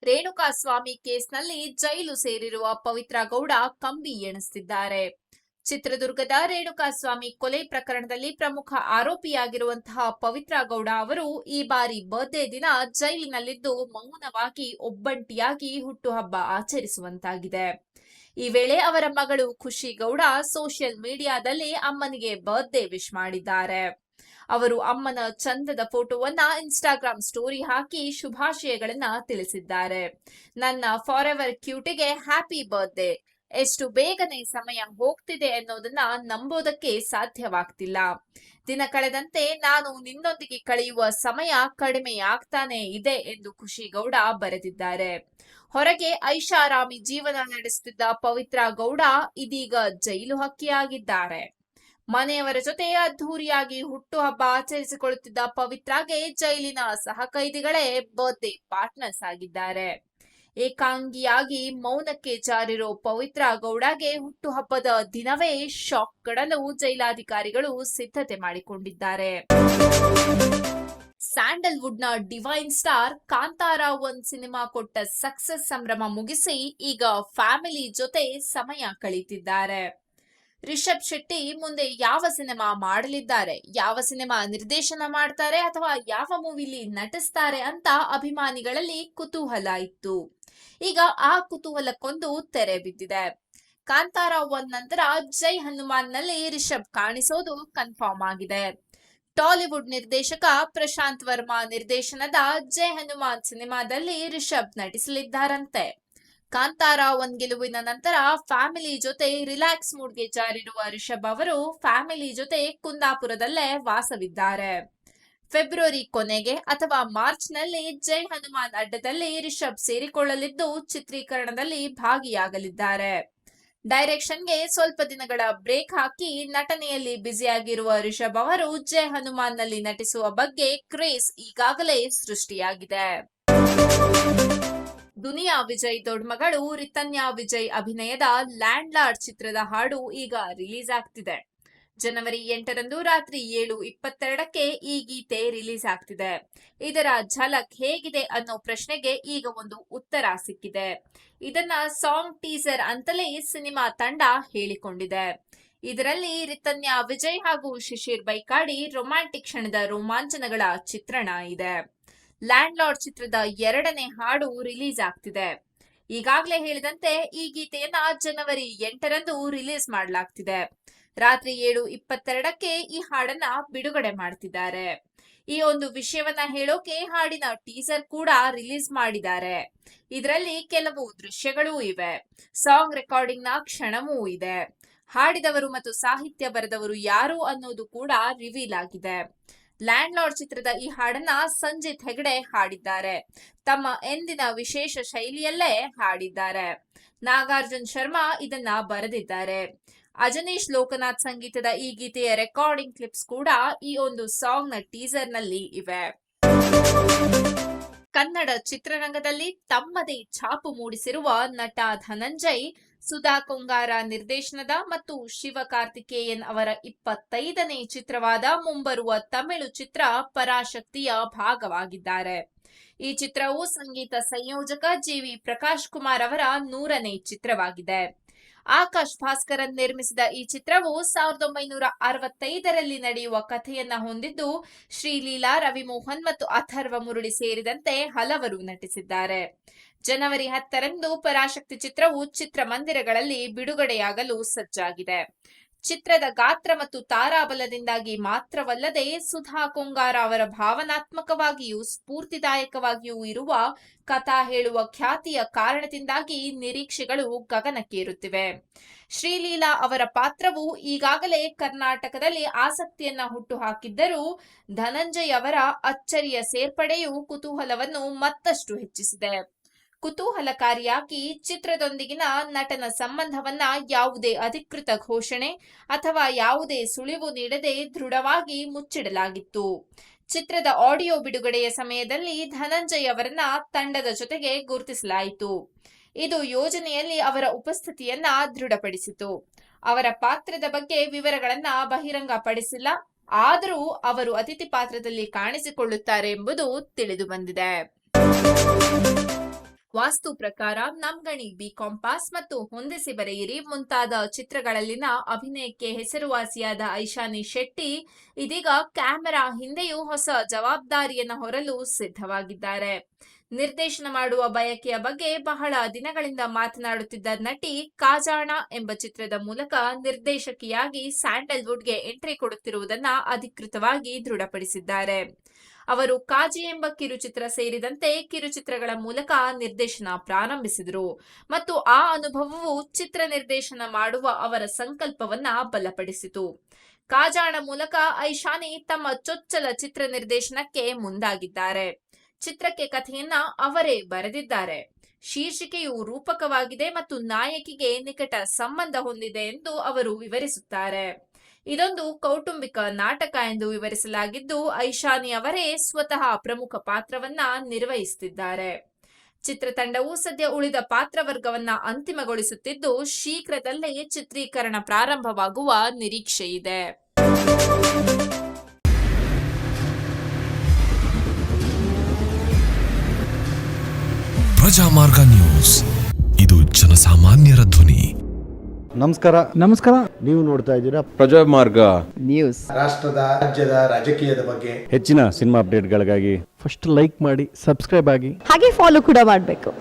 ರೇಣುಕಾಸ್ವಾಮಿ ಕೇಸ್ನಲ್ಲಿ ಜೈಲು ಸೇರಿರುವ ಪವಿತ್ರ ಗೌಡ ಕಂಬಿ ಎಣಿಸುತ್ತಿದ್ದಾರೆ. ಚಿತ್ರದುರ್ಗದ ರೇಣುಕಾಸ್ವಾಮಿ ಕೊಲೆ ಪ್ರಕರಣದಲ್ಲಿ ಪ್ರಮುಖ ಆರೋಪಿಯಾಗಿರುವಂತಹ ಪವಿತ್ರ ಗೌಡ ಅವರು ಈ ಬಾರಿ ಬರ್ತ್ಡೇ ದಿನ ಜೈಲಿನಲ್ಲಿದ್ದು ಮೌನವಾಗಿ ಒಬ್ಬಂಟಿಯಾಗಿ ಹುಟ್ಟುಹಬ್ಬ ಆಚರಿಸುವಂತಾಗಿದೆ. ಈ ವೇಳೆ ಅವರ ಮಗಳು ಖುಷಿ ಗೌಡ ಸೋಷಿಯಲ್ ಮೀಡಿಯಾದಲ್ಲಿ ಅಮ್ಮನಿಗೆ ಬರ್ತ್ಡೇ ವಿಶ್ ಮಾಡಿದ್ದಾರೆ. ಅವರು ಅಮ್ಮನ ಚಂದದ ಫೋಟೋವನ್ನ ಇನ್ಸ್ಟಾಗ್ರಾಮ್ ಸ್ಟೋರಿ ಹಾಕಿ ಶುಭಾಶಯಗಳನ್ನ ತಿಳಿಸಿದ್ದಾರೆ. ನನ್ನ ಫಾರ್ ಎವರ್ ಕ್ಯೂಟಿಗೆ ಹ್ಯಾಪಿ ಬರ್ತ್ಡೇ. ಎಷ್ಟು ಬೇಗನೆ ಸಮಯ ಹೋಗ್ತಿದೆ ಅನ್ನೋದನ್ನ ನಂಬೋದಕ್ಕೆ ಸಾಧ್ಯವಾಗ್ತಿಲ್ಲ. ದಿನ ಕಳೆದಂತೆ ನಾನು ನಿನ್ನೊಂದಿಗೆ ಕಳೆಯುವ ಸಮಯ ಕಡಿಮೆಯಾಗ್ತಾನೆ ಇದೆ ಎಂದು ಖುಷಿ ಗೌಡ ಬರೆದಿದ್ದಾರೆ. ಹೊರಗೆ ಐಷಾರಾಮಿ ಜೀವನ ನಡೆಸುತ್ತಿದ್ದ ಪವಿತ್ರ ಗೌಡ ಇದೀಗ ಜೈಲು ಹಕ್ಕಿಯಾಗಿದ್ದಾರೆ. ಮನೆಯವರ ಜೊತೆ ಅದ್ಧೂರಿಯಾಗಿ ಹುಟ್ಟುಹಬ್ಬ ಆಚರಿಸಿಕೊಳ್ಳುತ್ತಿದ್ದ ಪವಿತ್ರಾಗೆ ಜೈಲಿನ ಸಹಕೈದಿಗಳೇ ಬರ್ತ್ಡೇ ಪಾರ್ಟ್ನರ್ಸ್ ಆಗಿದ್ದಾರೆ. ಏಕಾಂಗಿಯಾಗಿ ಮೌನಕ್ಕೆ ಜಾರಿರೋ ಪವಿತ್ರ ಗೌಡಗೆ ಹುಟ್ಟುಹಬ್ಬದ ದಿನವೇ ಶಾಕ್ ಕೊಡಲು ಜೈಲಾಧಿಕಾರಿಗಳು ಸಿದ್ಧತೆ ಮಾಡಿಕೊಂಡಿದ್ದಾರೆ. ಸ್ಯಾಂಡಲ್ವುಡ್ ನ ಡಿವೈನ್ ಸ್ಟಾರ್ ಕಾಂತಾರ 1 ಸಿನಿಮಾ ಕೊಟ್ಟ ಸಕ್ಸಸ್ ಸಂಭ್ರಮ ಮುಗಿಸಿ ಈಗ ಫ್ಯಾಮಿಲಿ ಜೊತೆ ಸಮಯ ಕಳೀತಿದ್ದಾರೆ. ರಿಷಬ್ ಶೆಟ್ಟಿ ಮುಂದೆ ಯಾವ ಸಿನಿಮಾ ಮಾಡಲಿದ್ದಾರೆ, ಯಾವ ಸಿನಿಮಾ ನಿರ್ದೇಶನ ಮಾಡ್ತಾರೆ ಅಥವಾ ಯಾವ ಮೂವಿಲಿ ನಟಿಸ್ತಾರೆ ಅಂತ ಅಭಿಮಾನಿಗಳಲ್ಲಿ ಕುತೂಹಲ ಇತ್ತು. ಈಗ ಆ ಕುತೂಹಲಕ್ಕೊಂದು ತೆರೆ ಬಿದ್ದಿದೆ. ಕಾಂತಾರ 1 ನಂತರ ಜೈ ಹನುಮಾನ್ ನಲ್ಲಿ ರಿಷಬ್ ಕಾಣಿಸೋದು ಕನ್ಫರ್ಮ್ ಆಗಿದೆ. ಟಾಲಿವುಡ್ ನಿರ್ದೇಶಕ ಪ್ರಶಾಂತ್ ವರ್ಮಾ ನಿರ್ದೇಶನದ ಜೈ ಹನುಮಾನ್ ಸಿನಿಮಾದಲ್ಲಿ ರಿಷಬ್ ನಟಿಸಲಿದ್ದಾರಂತೆ. ಕಾಂತಾರ 1 ಗೆಲುವಿನ ನಂತರ ಫ್ಯಾಮಿಲಿ ಜೊತೆ ರಿಲ್ಯಾಕ್ಸ್ ಮೂಡ್ಗೆ ಜಾರಿರುವ ರಿಷಬ್ ಅವರು ಫ್ಯಾಮಿಲಿ ಜೊತೆ ಕುಂದಾಪುರದಲ್ಲೇ ವಾಸವಿದ್ದಾರೆ. ಫೆಬ್ರವರಿ ಕೊನೆಗೆ ಅಥವಾ ಮಾರ್ಚ್ ನಲ್ಲಿ ಜೈ ಹನುಮಾನ್ ಅಡ್ಡದಲ್ಲಿ ರಿಷಬ್ ಸೇರಿಕೊಳ್ಳಲಿದ್ದು ಚಿತ್ರೀಕರಣದಲ್ಲಿ ಭಾಗಿಯಾಗಲಿದ್ದಾರೆ. ಡೈರೆಕ್ಷನ್ಗೆ ಸ್ವಲ್ಪ ದಿನಗಳ ಬ್ರೇಕ್ ಹಾಕಿ ನಟನೆಯಲ್ಲಿ ಬ್ಯುಸಿಯಾಗಿರುವ ರಿಷಬ್ ಅವರು ಜೈ ಹನುಮಾನ್ ನಲ್ಲಿ ನಟಿಸುವ ಬಗ್ಗೆ ಕ್ರೇಜ್ ಈಗಾಗಲೇ ಸೃಷ್ಟಿಯಾಗಿದೆ. ದುನಿಯಾ ವಿಜಯ್ ದೊಡ್ಡ ಮಗಳು ರಿತನ್ಯಾ ವಿಜಯ್ ಅಭಿನಯದ ಲ್ಯಾಂಡ್ ಲಾರ್ಡ್ ಚಿತ್ರದ ಹಾಡು ಈಗ ರಿಲೀಸ್ ಆಗ್ತಿದೆ. ಜನವರಿ 8ರಂದು ರಾತ್ರಿ 7:22ಕ್ಕೆ ಈ ಗೀತೆ ರಿಲೀಸ್ ಆಗ್ತಿದೆ. ಇದರ ಝಲಕ್ ಹೇಗಿದೆ ಅನ್ನೋ ಪ್ರಶ್ನೆಗೆ ಈಗ ಒಂದು ಉತ್ತರ ಸಿಕ್ಕಿದೆ. ಇದನ್ನ ಸಾಂಗ್ ಟೀಸರ್ ಅಂತಲೇ ಸಿನಿಮಾ ತಂಡ ಹೇಳಿಕೊಂಡಿದೆ. ಇದರಲ್ಲಿ ರಿತನ್ಯಾ ವಿಜಯ್ ಹಾಗೂ ಶಿಶಿರ್ ಬೈಕಾಡಿ ರೊಮ್ಯಾಂಟಿಕ್ ಕ್ಷಣದ ರೋಮಾಂಚನಗಳ ಚಿತ್ರಣ ಇದೆ. ಲ್ಯಾಂಡ್ ಲಾರ್ಡ್ ಚಿತ್ರದ 2ನೇ ಹಾಡು ರಿಲೀಸ್ ಆಗ್ತಿದೆ. ಈಗಾಗಲೇ ಹೇಳಿದಂತೆ ಈ ಗೀತೆಯನ್ನ ಜನವರಿ 8ರಂದು ರಿಲೀಸ್ ಮಾಡಲಾಗ್ತಿದೆ. ರಾತ್ರಿ 7:22ಕ್ಕೆ ಈ ಹಾಡನ್ನ ಬಿಡುಗಡೆ ಮಾಡ್ತಿದ್ದಾರೆ. ಈ ಒಂದು ವಿಷಯವನ್ನ ಹೇಳೋಕೆ ಹಾಡಿನ ಟೀಸರ್ ಕೂಡ ರಿಲೀಸ್ ಮಾಡಿದ್ದಾರೆ. ಇದರಲ್ಲಿ ಕೆಲವು ದೃಶ್ಯಗಳೂ ಇವೆ. ಸಾಂಗ್ ರೆಕಾರ್ಡಿಂಗ್ ನ ಕ್ಷಣವೂ ಇದೆ. ಹಾಡಿದವರು ಮತ್ತು ಸಾಹಿತ್ಯ ಬರೆದವರು ಯಾರು ಅನ್ನೋದು ಕೂಡ ರಿವೀಲ್ ಆಗಿದೆ. ಲ್ಯಾಂಡ್ ಲಾರ್ಡ್ ಚಿತ್ರದ ಈ ಹಾಡನ್ನ ಸಂಜಿತ್ ಹೆಗಡೆ ಹಾಡಿದ್ದಾರೆ. ತಮ್ಮ ಎಂದಿನ ವಿಶೇಷ ಶೈಲಿಯಲ್ಲೇ ಹಾಡಿದ್ದಾರೆ. ನಾಗಾರ್ಜುನ್ ಶರ್ಮಾ ಇದನ್ನ ಬರೆದಿದ್ದಾರೆ. ಅಜನೀಶ್ ಲೋಕನಾಥ್ ಸಂಗೀತದ ಈ ಗೀತೆಯ ರೆಕಾರ್ಡಿಂಗ್ ಕ್ಲಿಪ್ಸ್ ಕೂಡ ಈ ಒಂದು ಸಾಂಗ್ ನ ಟೀಸರ್ ನಲ್ಲಿ ಇವೆ. ಕನ್ನಡ ಚಿತ್ರರಂಗದಲ್ಲಿ ತಮ್ಮದೇ ಛಾಪು ಮೂಡಿಸಿರುವ ನಟ ಧನಂಜಯ್ ಸುಧಾ ಕೊಂಗಾರ ನಿರ್ದೇಶನದ ಮತ್ತು ಶಿವಕಾರ್ತಿಕೇಯನ್ ಅವರ 25ನೇ ಚಿತ್ರವಾದ ಮುಂಬರುವ ತಮಿಳು ಚಿತ್ರ ಪರಾಶಕ್ತಿಯ ಭಾಗವಾಗಿದ್ದಾರೆ. ಈ ಚಿತ್ರವು ಸಂಗೀತ ಸಂಯೋಜಕ ಜಿ.ವಿ. ಪ್ರಕಾಶ್ ಕುಮಾರ್ ಅವರ 100ನೇ ಚಿತ್ರವಾಗಿದೆ. ಆಕಾಶ್ ಭಾಸ್ಕರನ್ ನಿರ್ಮಿಸಿದ ಈ ಚಿತ್ರವು 1965ರಲ್ಲಿ ನಡೆಯುವ ಕಥೆಯನ್ನ ಹೊಂದಿದ್ದು ಶ್ರೀಲೀಲಾ, ರವಿಮೋಹನ್ ಮತ್ತು ಅಥರ್ವ ಮುರಳಿ ಸೇರಿದಂತೆ ಹಲವರು ನಟಿಸಿದ್ದಾರೆ. ಜನವರಿ 10ರಂದು ಪರಾಶಕ್ತಿ ಚಿತ್ರವು ಚಿತ್ರಮಂದಿರಗಳಲ್ಲಿ ಬಿಡುಗಡೆಯಾಗಲು ಸಜ್ಜಾಗಿದೆ. ಚಿತ್ರದ ಗಾತ್ರ ಮತ್ತು ತಾರಾಬಲದಿಂದಾಗಿ ಮಾತ್ರವಲ್ಲದೆ ಸುಧಾ ಕೊಂಗಾರ ಅವರ ಭಾವನಾತ್ಮಕವಾಗಿಯೂ ಸ್ಫೂರ್ತಿದಾಯಕವಾಗಿಯೂ ಇರುವ ಕಥಾ ಹೇಳುವ ಖ್ಯಾತಿಯ ಕಾರಣದಿಂದಾಗಿ ನಿರೀಕ್ಷೆಗಳು ಗಗನಕ್ಕೇರುತ್ತಿವೆ. ಶ್ರೀಲೀಲಾ ಅವರ ಪಾತ್ರವು ಈಗಾಗಲೇ ಕರ್ನಾಟಕದಲ್ಲಿ ಆಸಕ್ತಿಯನ್ನ ಹುಟ್ಟುಹಾಕಿದ್ದರೂ ಧನಂಜಯ್ ಅವರ ಅಚ್ಚರಿಯ ಸೇರ್ಪಡೆಯು ಕುತೂಹಲವನ್ನು ಮತ್ತಷ್ಟು ಹೆಚ್ಚಿಸಿದೆ. ಕುತೂಹಲಕಾರಿಯಾಗಿ ಚಿತ್ರದೊಂದಿಗಿನ ನಟನ ಸಂಬಂಧವನ್ನ ಯಾವುದೇ ಅಧಿಕೃತ ಘೋಷಣೆ ಅಥವಾ ಯಾವುದೇ ಸುಳಿವು ನೀಡದೆ ದೃಢವಾಗಿ ಮುಚ್ಚಿಡಲಾಗಿತ್ತು. ಚಿತ್ರದ ಆಡಿಯೋ ಬಿಡುಗಡೆಯ ಸಮಯದಲ್ಲಿ ಧನಂಜಯ್ ಅವರನ್ನ ತಂಡದ ಜೊತೆಗೆ ಗುರುತಿಸಲಾಯಿತು. ಇದು ಯೋಜನೆಯಲ್ಲಿ ಅವರ ಉಪಸ್ಥಿತಿಯನ್ನ ದೃಢಪಡಿಸಿತು. ಅವರ ಪಾತ್ರದ ಬಗ್ಗೆ ವಿವರಗಳನ್ನ ಬಹಿರಂಗಪಡಿಸಿಲ್ಲ, ಆದರೂ ಅವರು ಅತಿಥಿ ಪಾತ್ರದಲ್ಲಿ ಕಾಣಿಸಿಕೊಳ್ಳುತ್ತಾರೆ ಎಂಬುದು ತಿಳಿದು ಬಂದಿದೆ. ವಾಸ್ತು ಪ್ರಕಾರ, ನಮ್ಗಣಿ, ಬಿ ಕಾಂಪಾಸ್ ಮತ್ತು ಹೊಂದಿಸಿ ಬರೆಯಿರಿ ಮುಂತಾದ ಚಿತ್ರಗಳಲ್ಲಿನ ಅಭಿನಯಕ್ಕೆ ಹೆಸರುವಾಸಿಯಾದ ಐಶಾನಿ ಶೆಟ್ಟಿ ಇದೀಗ ಕ್ಯಾಮೆರಾ ಹಿಂದೆಯೂ ಹೊಸ ಜವಾಬ್ದಾರಿಯನ್ನು ಹೊರಲು ಸಿದ್ಧವಾಗಿದ್ದಾರೆ. ನಿರ್ದೇಶನ ಮಾಡುವ ಬಯಕೆಯ ಬಗ್ಗೆ ಬಹಳ ದಿನಗಳಿಂದ ಮಾತನಾಡುತ್ತಿದ್ದ ನಟಿ ಕಾಜಾಣ ಎಂಬ ಚಿತ್ರದ ಮೂಲಕ ನಿರ್ದೇಶಕಿಯಾಗಿ ಸ್ಯಾಂಡಲ್ವುಡ್ಗೆ ಎಂಟ್ರಿ ಕೊಡುತ್ತಿರುವುದನ್ನ ಅಧಿಕೃತವಾಗಿ ದೃಢಪಡಿಸಿದ್ದಾರೆ. ಅವರು ಕಾಜಿ ಎಂಬ ಕಿರುಚಿತ್ರ ಸೇರಿದಂತೆ ಕಿರುಚಿತ್ರಗಳ ಮೂಲಕ ನಿರ್ದೇಶನ ಪ್ರಾರಂಭಿಸಿದರು ಮತ್ತು ಆ ಅನುಭವವು ಚಿತ್ರ ನಿರ್ದೇಶನ ಮಾಡುವ ಅವರ ಸಂಕಲ್ಪವನ್ನ ಬಲಪಡಿಸಿತು. ಕಾಜಾಣ ಮೂಲಕ ಐಶಾನಿ ತಮ್ಮ ಚೊಚ್ಚಲ ಚಿತ್ರ ನಿರ್ದೇಶನಕ್ಕೆ ಮುಂದಾಗಿದ್ದಾರೆ. ಚಿತ್ರಕ್ಕೆ ಕಥೆಯನ್ನ ಅವರೇ ಬರೆದಿದ್ದಾರೆ. ಶೀರ್ಷಿಕೆಯು ರೂಪಕವಾಗಿದೆ ಮತ್ತು ನಾಯಕಿಗೆ ನಿಕಟ ಸಂಬಂಧ ಹೊಂದಿದೆ ಎಂದು ಅವರು ವಿವರಿಸುತ್ತಾರೆ. ಇದೊಂದು ಕೌಟುಂಬಿಕ ನಾಟಕ ಎಂದು ವಿವರಿಸಲಾಗಿದ್ದು, ಐಶಾನಿ ಅವರೇ ಸ್ವತಃ ಪ್ರಮುಖ ಪಾತ್ರವನ್ನ ನಿರ್ವಹಿಸುತ್ತಿದ್ದಾರೆ. ಚಿತ್ರತಂಡವು ಸದ್ಯ ಉಳಿದ ಪಾತ್ರವರ್ಗವನ್ನ ಅಂತಿಮಗೊಳಿಸುತ್ತಿದ್ದು, ಶೀಘ್ರದಲ್ಲೇ ಚಿತ್ರೀಕರಣ ಪ್ರಾರಂಭವಾಗುವ ನಿರೀಕ್ಷೆಯಿದೆ. ಪ್ರಜಾಮಾರ್ಗ ನ್ಯೂಸ್, ಇದು ಜನಸಾಮಾನ್ಯರ ಧ್ವನಿ. ನಮಸ್ಕಾರ. ನೀವು ನೋಡ್ತಾ ಇದ್ದೀರಾ ಪ್ರಜಾಮಾರ್ಗ ನ್ಯೂಸ್. ರಾಷ್ಟ್ರದ ರಾಜ್ಯದ ರಾಜಕೀಯದ ಬಗ್ಗೆ ಹೆಚ್ಚಿನ ಸಿನಿಮಾ ಅಪ್ಡೇಟ್ಗಳಿಗಾಗಿ ಫಸ್ಟ್ ಲೈಕ್ ಮಾಡಿ, ಸಬ್ಸ್ಕ್ರೈಬ್ ಆಗಿ, ಹಾಗೆ ಫಾಲೋ ಕೂಡ ಮಾಡಬೇಕು.